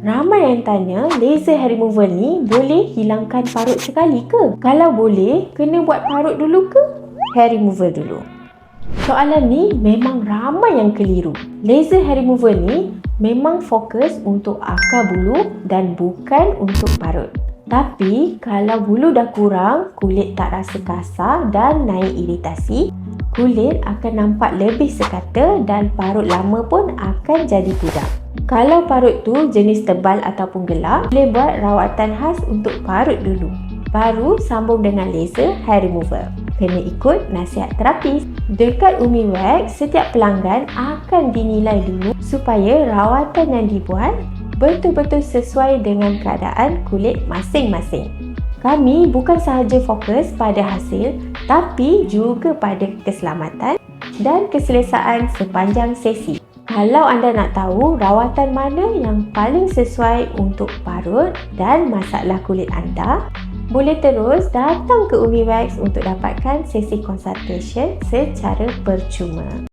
Ramai yang tanya, laser hair removal ni boleh hilangkan parut sekali ke? Kalau boleh, kena buat parut dulu ke hair removal dulu? Soalan ni memang ramai yang keliru. Laser hair removal ni memang fokus untuk akar bulu dan bukan untuk parut. Tapi kalau bulu dah kurang, kulit tak rasa kasar dan naik iritasi, kulit akan nampak lebih sekata dan parut lama pun akan jadi pudar. Kalau parut tu jenis tebal ataupun gelap, boleh buat rawatan khas untuk parut dulu. Baru sambung dengan laser hair removal. Kena ikut nasihat terapis. Dekat Umi Wax, setiap pelanggan akan dinilai dulu supaya rawatan yang dibuat betul-betul sesuai dengan keadaan kulit masing-masing. Kami bukan sahaja fokus pada hasil, tapi juga pada keselamatan dan keselesaan sepanjang sesi. Kalau anda nak tahu rawatan mana yang paling sesuai untuk parut dan masalah kulit anda, boleh terus datang ke Umi Wax untuk dapatkan sesi consultation secara percuma.